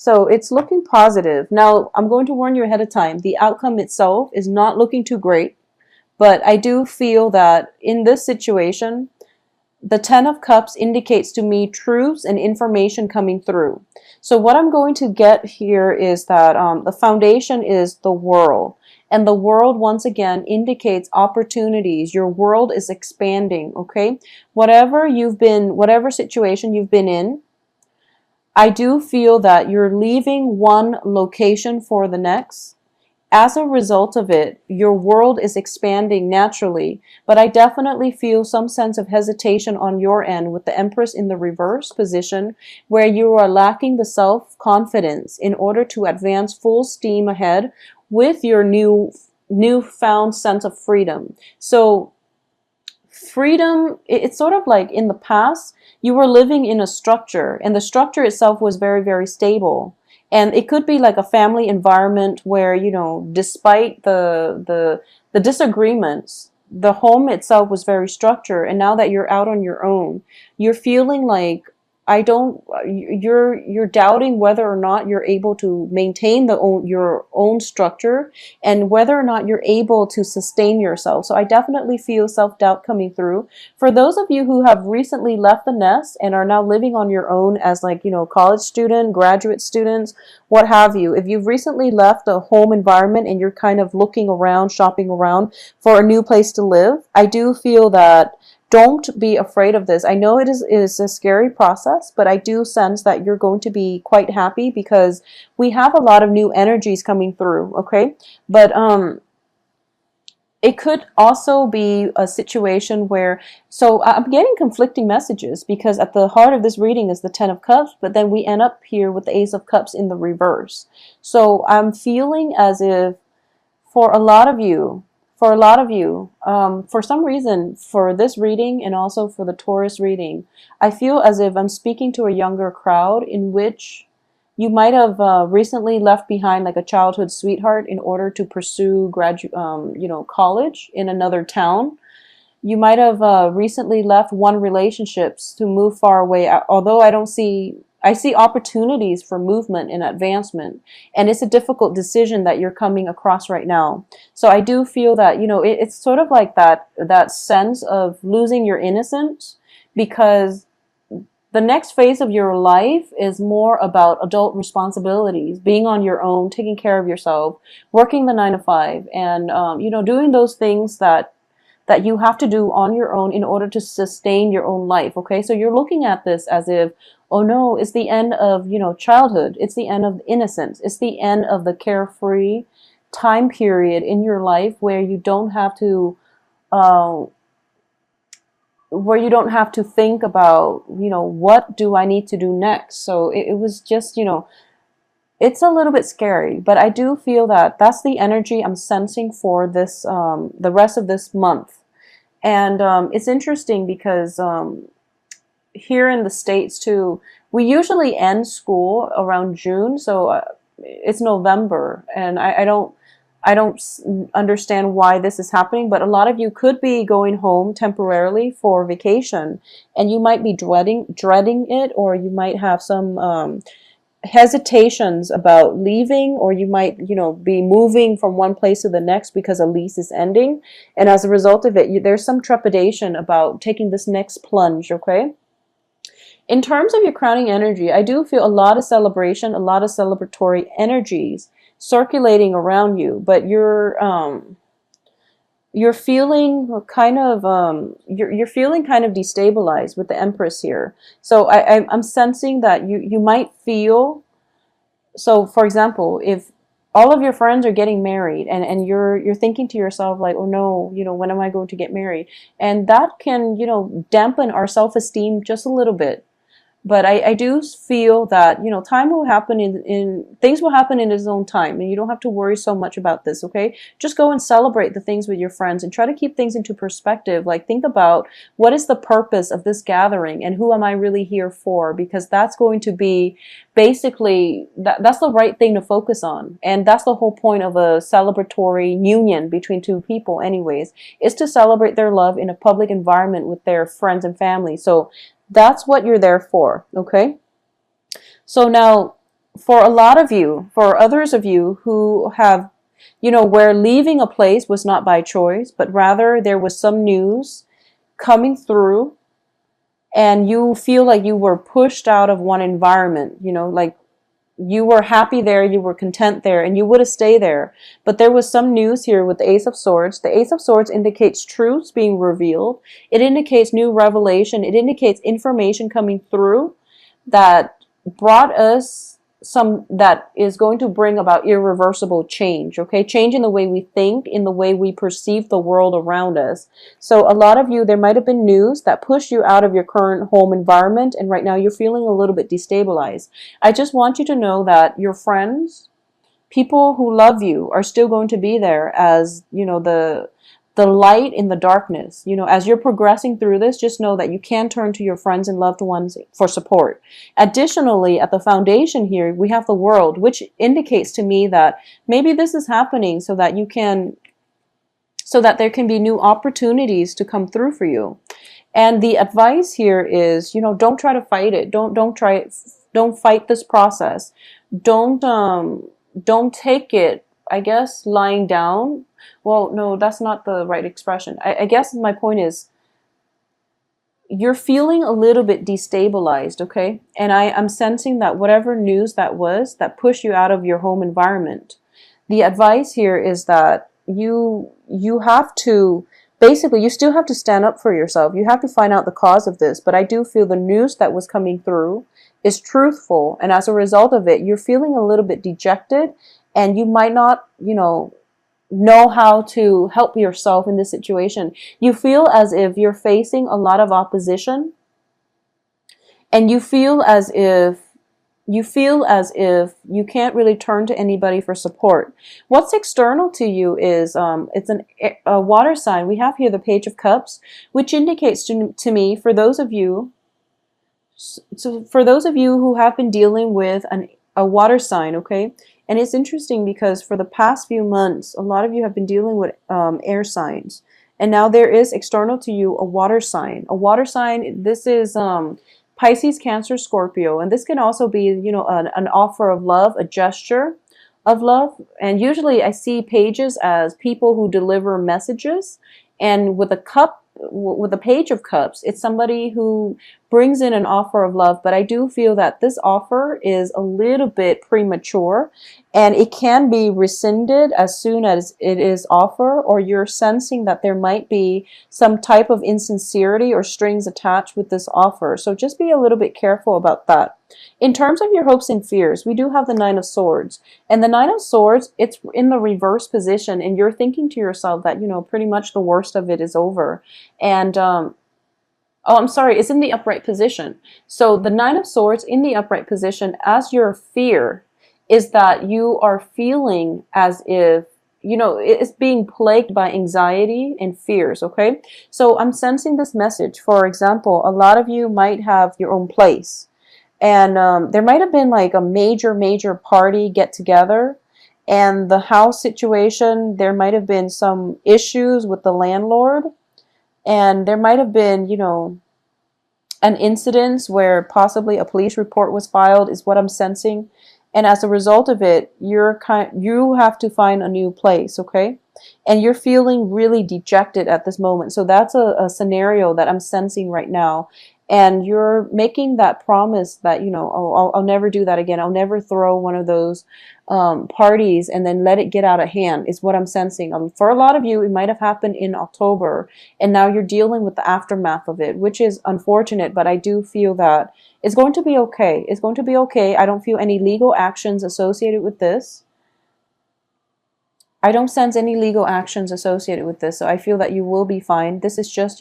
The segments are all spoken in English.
So it's looking positive. Now, I'm going to warn you ahead of time. The outcome itself is not looking too great, but I do feel that in this situation, the Ten of Cups indicates to me truths and information coming through. So what I'm going to get here is that the foundation is the world. And the world, once again, indicates opportunities. Your world is expanding, okay? Whatever situation you've been in, I do feel that you're leaving one location for the next. As a result of it, your world is expanding naturally, but I definitely feel some sense of hesitation on your end with the Empress in the reverse position, where you are lacking the self-confidence in order to advance full steam ahead with your newfound sense of freedom. So freedom, it's sort of like in the past, you were living in a structure, and the structure itself was very, very stable. And it could be like a family environment where, despite the disagreements, the home itself was very structured. And now that you're out on your own, you're feeling like you're doubting whether or not you're able to maintain your own structure, and whether or not you're able to sustain yourself. So I definitely feel self-doubt coming through. For those of you who have recently left the nest and are now living on your own as, like, college student, graduate students, what have you, if you've recently left a home environment and you're kind of looking around, shopping around for a new place to live, I do feel that don't be afraid of this. I know it is a scary process, but I do sense that you're going to be quite happy because we have a lot of new energies coming through, okay? But it could also be a situation where, so I'm getting conflicting messages because at the heart of this reading is the Ten of Cups, but then we end up here with the Ace of Cups in the reverse. So I'm feeling as if for a lot of you, for some reason, for this reading and also for the Taurus reading, I feel as if I'm speaking to a younger crowd in which you might have recently left behind like a childhood sweetheart in order to pursue college in another town. You might have recently left one relationships to move far away. Although I see opportunities for movement and advancement, and it's a difficult decision that you're coming across right now. So I do feel that, it's sort of like that sense of losing your innocence, because the next phase of your life is more about adult responsibilities, being on your own, taking care of yourself, working the 9 to 5, and doing those things that you have to do on your own in order to sustain your own life. Okay, so you're looking at this as if, oh no, it's the end of childhood, it's the end of innocence, it's the end of the carefree time period in your life where you don't have to uh, think about, what do I need to do next. So it was just, it's a little bit scary, but I do feel that that's the energy I'm sensing for this, the rest of this month. And it's interesting because here in the States too, we usually end school around June, so it's November, and I don't understand why this is happening, but a lot of you could be going home temporarily for vacation, and you might be dreading it, or you might have some hesitations about leaving, or you might be moving from one place to the next because a lease is ending, and as a result of it, there's some trepidation about taking this next plunge. Okay, in terms of your crowning energy, I do feel a lot of celebration, a lot of celebratory energies circulating around you, but you're feeling kind of you're feeling kind of destabilized with the Empress here. So I'm sensing that you might feel, so for example, if all of your friends are getting married, and you're thinking to yourself like, oh no, when am I going to get married? And that can dampen our self-esteem just a little bit. But I do feel that, time will happen things will happen in its own time, and you don't have to worry so much about this, okay? Just go and celebrate the things with your friends and try to keep things into perspective. Like, think about what is the purpose of this gathering and who am I really here for? Because that's going to be basically, that's the right thing to focus on. And that's the whole point of a celebratory union between two people anyways, is to celebrate their love in a public environment with their friends and family. So that's what you're there for, okay? So now, for a lot of you, for others of you who have, where leaving a place was not by choice, but rather there was some news coming through and you feel like you were pushed out of one environment, like you were happy there, you were content there, and you would have stayed there. But there was some news here with the Ace of Swords. The Ace of Swords indicates truths being revealed. It indicates new revelation. It indicates information coming through that brought us some, that is going to bring about irreversible change, okay? Change in the way we think, in the way we perceive the world around us. So a lot of you, there might have been news that pushed you out of your current home environment, and right now you're feeling a little bit destabilized. I just want you to know that your friends, people who love you, are still going to be there as, the light in the darkness. As you're progressing through this, just know that you can turn to your friends and loved ones for support. Additionally, at the foundation here, we have the World, which indicates to me that maybe this is happening so that there can be new opportunities to come through for you. And the advice here is, don't try to fight it. Don't fight this process. Don't take it, I guess, lying down. Well, no, that's not the right expression. I guess my point is, you're feeling a little bit destabilized, okay? And I'm sensing that whatever news that was that pushed you out of your home environment, the advice here is that you have to, basically, you still have to stand up for yourself. You have to find out the cause of this. But I do feel the news that was coming through is truthful. And as a result of it, you're feeling a little bit dejected, and you might not, know how to help yourself in this situation. You feel as if you're facing a lot of opposition, and you feel as if you can't really turn to anybody for support. What's external to you is it's a water sign. We have here the Page of Cups, which indicates to me, for those of you who have been dealing with a water sign, okay? And it's interesting because for the past few months, a lot of you have been dealing with air signs. And now there is external to you a water sign. A water sign, this is Pisces, Cancer, Scorpio. And this can also be, an offer of love, a gesture of love. And usually I see pages as people who deliver messages. And with the Page of Cups, it's somebody who brings in an offer of love. But I do feel that this offer is a little bit premature, and it can be rescinded as soon as it is offered, or you're sensing that there might be some type of insincerity or strings attached with this offer. So just be a little bit careful about that. In terms of your hopes and fears, we do have the Nine of Swords. And the Nine of Swords, it's in the reverse position, and you're thinking to yourself that, pretty much the worst of it is over. And, oh, I'm sorry, it's in the upright position. So the Nine of Swords in the upright position, as your fear, is that you are feeling as if, it's being plagued by anxiety and fears, okay? So I'm sensing this message. For example, a lot of you might have your own place. And there might have been like a major party get together, and the house situation, there might have been some issues with the landlord, and there might have been, an incident where possibly a police report was filed, is what I'm sensing. And as a result of it, you have to find a new place, okay? And you're feeling really dejected at this moment. So that's a scenario that I'm sensing right now. And you're making that promise that, oh, I'll never do that again. I'll never throw one of those parties and then let it get out of hand, is what I'm sensing. For a lot of you, it might have happened in October, and now you're dealing with the aftermath of it, which is unfortunate, but I do feel that it's going to be okay. It's going to be okay. I don't feel any legal actions associated with this. I don't sense any legal actions associated with this, so I feel that you will be fine. This is just,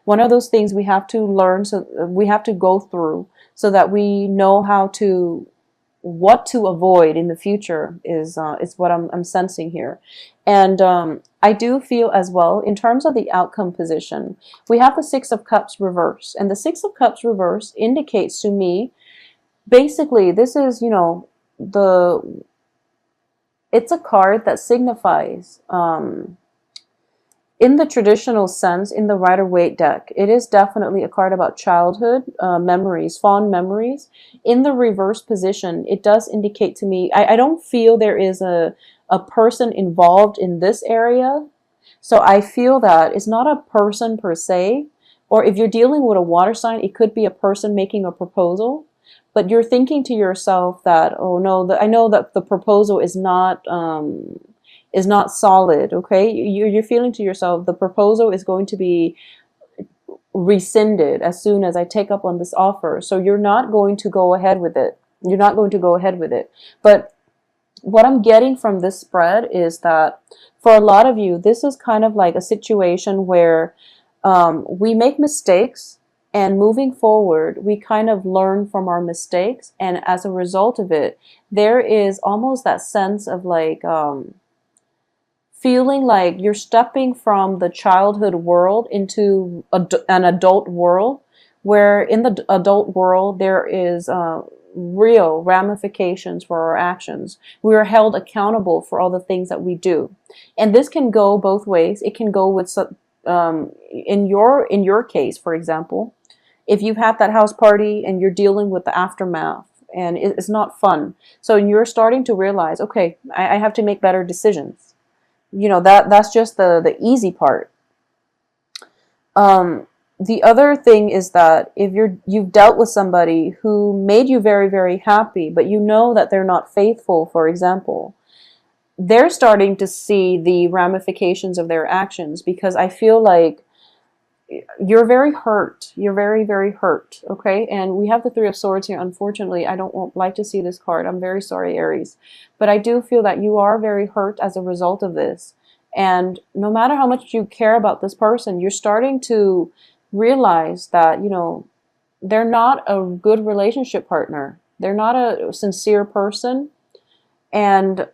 one of those things we have to learn, so we have to go through so that we know what to avoid in the future is what I'm sensing here. And I do feel as well, in terms of the outcome position, we have the Six of Cups reverse. And the Six of Cups reverse indicates to me, basically, this is, it's a card that signifies, in the traditional sense, in the Rider-Waite deck, it is definitely a card about childhood memories, fond memories. In the reverse position, it does indicate to me, I don't feel there is a person involved in this area. So I feel that it's not a person per se, or if you're dealing with a water sign, it could be a person making a proposal. But you're thinking to yourself that, oh no, I know that the proposal is not solid. Okay, you're feeling to yourself the proposal is going to be rescinded as soon as I take up on this offer. So you're not going to go ahead with it. You're not going to go ahead with it. But what I'm getting from this spread is that for a lot of you, this is kind of like a situation where we make mistakes, and moving forward, we kind of learn from our mistakes. And as a result of it, there is almost that sense of like feeling like you're stepping from the childhood world into an adult world, where in the adult world there is real ramifications for our actions. We are held accountable for all the things that we do, and this can go both ways. It can go with in your case, for example, if you've had that house party and you're dealing with the aftermath and it's not fun, so you're starting to realize, okay, I have to make better decisions. You know, that's just the easy part. The other thing is that if you've dealt with somebody who made you very, very happy, but you know that they're not faithful, for example, they're starting to see the ramifications of their actions, because I feel like you're very hurt. You're very, very hurt. Okay. And we have the Three of Swords here. Unfortunately, I don't like to see this card. I'm very sorry, Aries. But I do feel that you are very hurt as a result of this. And no matter how much you care about this person, you're starting to realize that, you know, they're not a good relationship partner. They're not a sincere person. And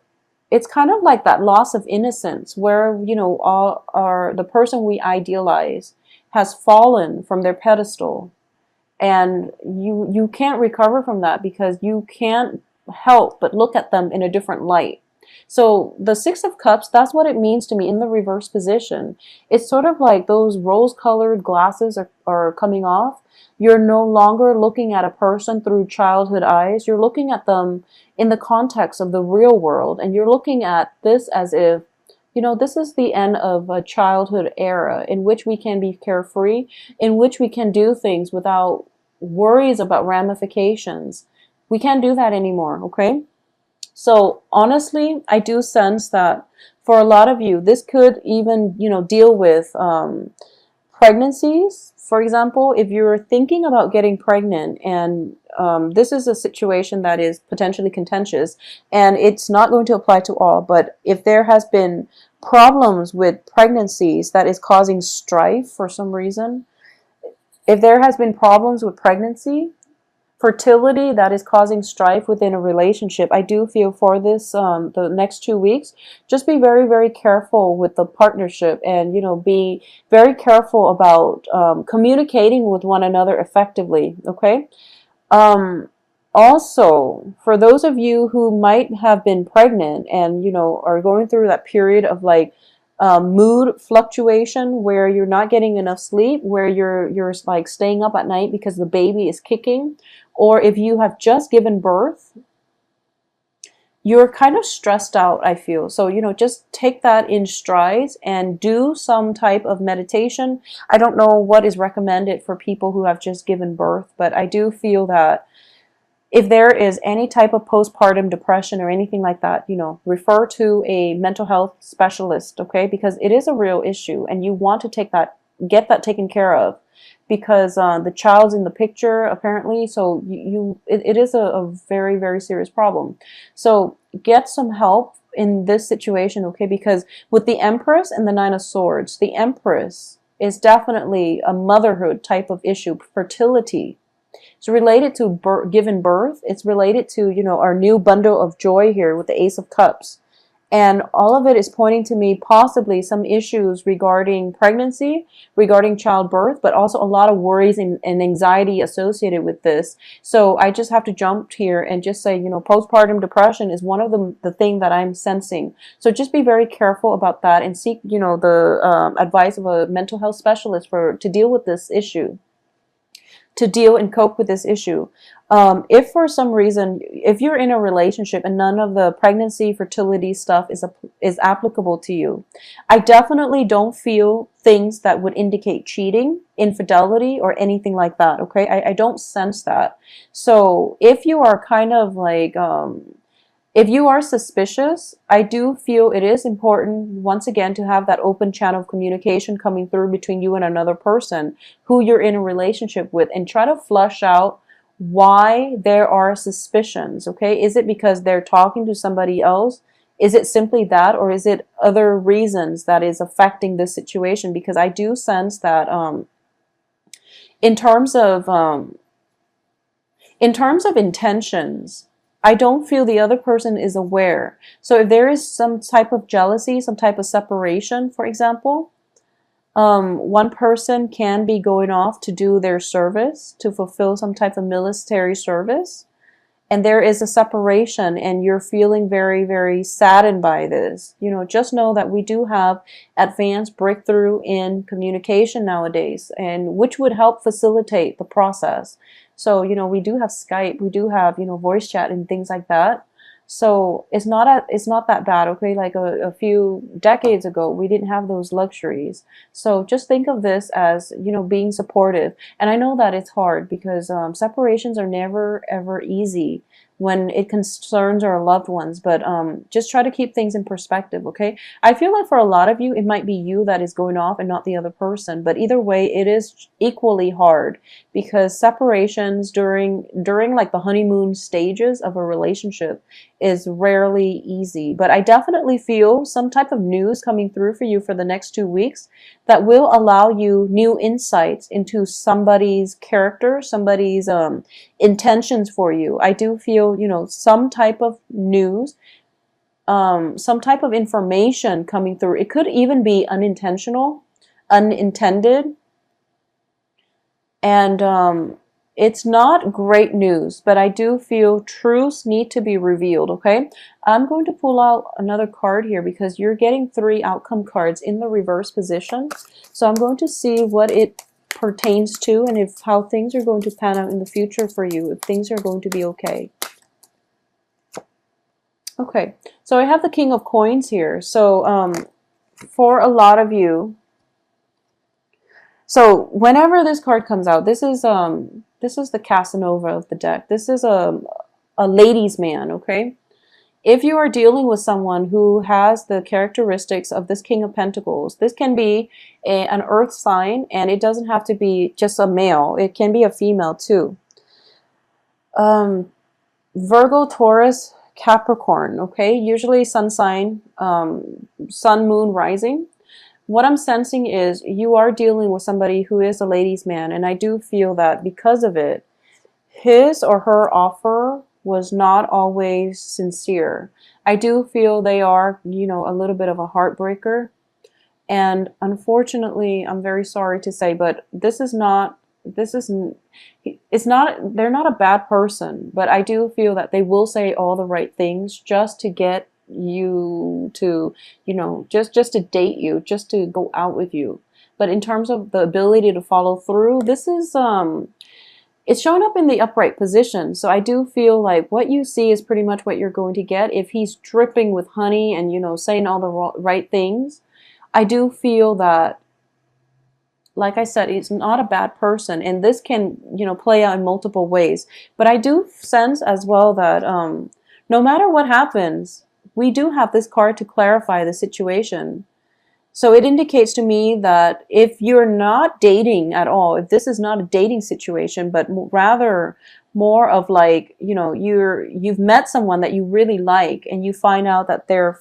it's kind of like that loss of innocence where, you know, the person we idealize has fallen from their pedestal, and you can't recover from that because you can't help but look at them in a different light. So the Six of Cups, that's what it means to me in the reverse position. It's sort of like those rose-colored glasses are coming off. You're no longer looking at a person through childhood eyes. You're looking at them in the context of the real world, and you're looking at this as if, you know, this is the end of a childhood era in which we can be carefree, in which we can do things without worries about ramifications. We can't do that anymore, okay? So honestly, I do sense that for a lot of you, this could even, you know, deal with pregnancies. For example, if you're thinking about getting pregnant, and this is a situation that is potentially contentious, and it's not going to apply to all, but if there has been problems with pregnancies that is causing strife for some reason, if there has been problems with pregnancy, fertility that is causing strife within a relationship, I do feel for this the next 2 weeks, just be very, very careful with the partnership, and, you know, be very careful about communicating with one another effectively. Okay. Also, for those of you who might have been pregnant and, you know, are going through that period of like mood fluctuation where you're not getting enough sleep, where you're like staying up at night because the baby is kicking, or if you have just given birth, you're kind of stressed out, I feel. So, you know, just take that in strides and do some type of meditation. I don't know what is recommended for people who have just given birth, but I do feel that if there is any type of postpartum depression or anything like that, you know, refer to a mental health specialist, okay? Because it is a real issue, and you want to get that taken care of, because the child's in the picture apparently. So it is a very, very serious problem. So get some help in this situation, okay? Because with the Empress and the Nine of Swords, the Empress is definitely a motherhood type of issue, fertility. It's related to given birth. It's related to, you know, our new bundle of joy here with the Ace of Cups. And all of it is pointing to me possibly some issues regarding pregnancy, regarding childbirth, but also a lot of worries and anxiety associated with this. So I just have to jump here and just say, postpartum depression is one of the thing that I'm sensing. So just be very careful about that and seek, the advice of a mental health specialist to deal with this issue, to deal and cope with this issue. If for some reason, if you're in a relationship and none of the pregnancy, fertility stuff is applicable to you, I definitely don't feel things that would indicate cheating, infidelity, or anything like that. Okay, I don't sense that. So if you are kind of like if you are suspicious, I do feel it is important, once again, to have that open channel of communication coming through between you and another person who you're in a relationship with, and try to flush out why there are suspicions, okay? Is it because they're talking to somebody else? Is it simply that, or is it other reasons that is affecting this situation? Because I do sense that in terms of intentions, I don't feel the other person is aware. So if there is some type of jealousy, some type of separation, for example, one person can be going off to do their service, to fulfill some type of military service, and there is a separation and you're feeling very, very saddened by this. Just know that we do have advanced breakthrough in communication nowadays, and which would help facilitate the process. So, we do have Skype, we do have, voice chat and things like that. So it's not that bad, okay? Like a few decades ago, we didn't have those luxuries. So just think of this as, being supportive. And I know that it's hard because separations are never, ever easy when it concerns our loved ones. But just try to keep things in perspective, okay? I feel like for a lot of you, it might be you that is going off and not the other person. But either way, it is equally hard because separations during like the honeymoon stages of a relationship is rarely easy. But I definitely feel some type of news coming through for you for the next 2 weeks that will allow you new insights into somebody's character, somebody's intentions for you. I do feel, some type of news, some type of information coming through. It could even be unintentional, unintended, and it's not great news, but I do feel truths need to be revealed, okay? I'm going to pull out another card here because you're getting 3 outcome cards in the reverse position. So I'm going to see what it pertains to and how things are going to pan out in the future for you, if things are going to be okay. Okay, so I have the King of Coins here. So for a lot of you, so whenever this card comes out, this is the Casanova of the deck. This is a ladies' man, okay? If you are dealing with someone who has the characteristics of this King of Pentacles, this can be an earth sign, and it doesn't have to be just a male. It can be a female too. Virgo, Taurus, Capricorn, okay? Usually sun sign, sun, moon, rising. What I'm sensing is you are dealing with somebody who is a ladies' man, and I do feel that because of it, his or her offer was not always sincere. I do feel they are, a little bit of a heartbreaker. And unfortunately, I'm very sorry to say, but it's not, they're not a bad person, but I do feel that they will say all the right things just to get you to, just to date you, just to go out with you. But in terms of the ability to follow through, this is, it's showing up in the upright position. So I do feel like what you see is pretty much what you're going to get. If he's dripping with honey and, saying all the right things, I do feel that, like I said, he's not a bad person. And this can, play out in multiple ways. But I do sense as well that no matter what happens, we do have this card to clarify the situation. So it indicates to me that if you're not dating at all, if this is not a dating situation, but rather more of like, you've met someone that you really like and you find out that they're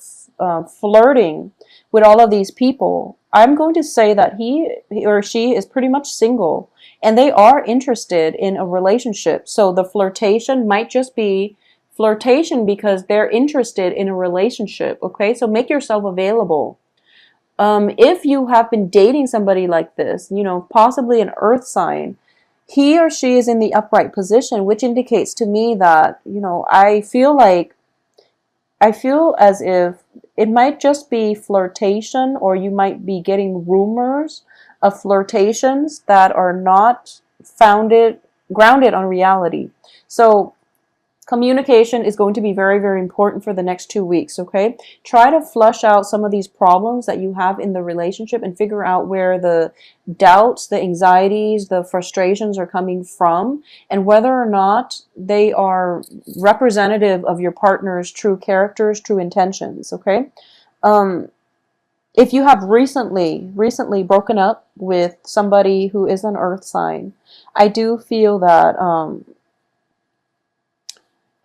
flirting with all of these people, I'm going to say that he or she is pretty much single and they are interested in a relationship. So the flirtation might just be flirtation because they're interested in a relationship. Okay, so make yourself available. If you have been dating somebody like this, possibly an earth sign, he or she is in the upright position, which indicates to me that, I feel as if it might just be flirtation, or you might be getting rumors of flirtations that are not grounded on reality. So communication is going to be very, very important for the next 2 weeks, okay? Try to flush out some of these problems that you have in the relationship and figure out where the doubts, the anxieties, the frustrations are coming from, and whether or not they are representative of your partner's true characters, true intentions, okay? Um, if you have recently broken up with somebody who is an earth sign, I do feel that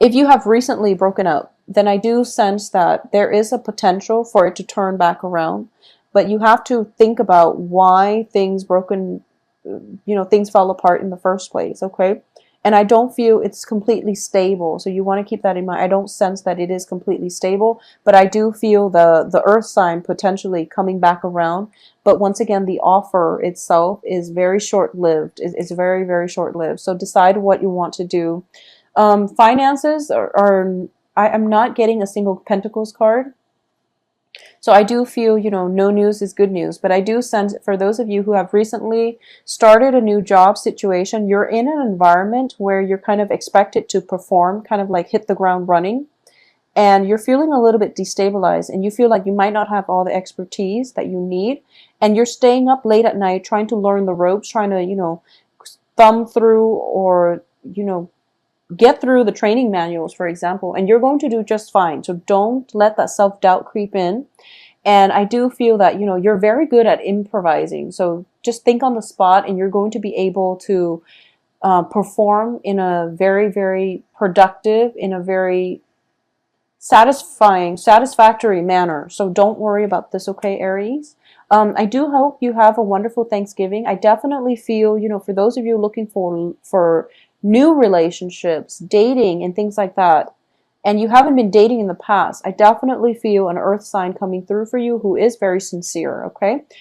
if you have recently broken up, then I do sense that there is a potential for it to turn back around. But you have to think about why things fell apart in the first place, okay? And I don't feel it's completely stable. So you want to keep that in mind. I don't sense that it is completely stable, but I do feel the earth sign potentially coming back around. But once again, the offer itself is very short-lived. It's very, very short-lived. So decide what you want to do. Finances I'm not getting a single Pentacles card. So I do feel, no news is good news, but I do sense for those of you who have recently started a new job situation, you're in an environment where you're kind of expected to perform, kind of like hit the ground running, and you're feeling a little bit destabilized, and you feel like you might not have all the expertise that you need, and you're staying up late at night trying to learn the ropes, trying to, thumb through or, get through the training manuals, for example, and you're going to do just fine. So don't let that self-doubt creep in. And I do feel that, you're very good at improvising. So just think on the spot, and you're going to be able to perform in a very, very productive, in a very satisfactory manner. So don't worry about this, okay, Aries? I do hope you have a wonderful Thanksgiving. I definitely feel, for those of you looking for new relationships, dating, and things like that, and you haven't been dating in the past, I definitely feel an earth sign coming through for you who is very sincere, okay?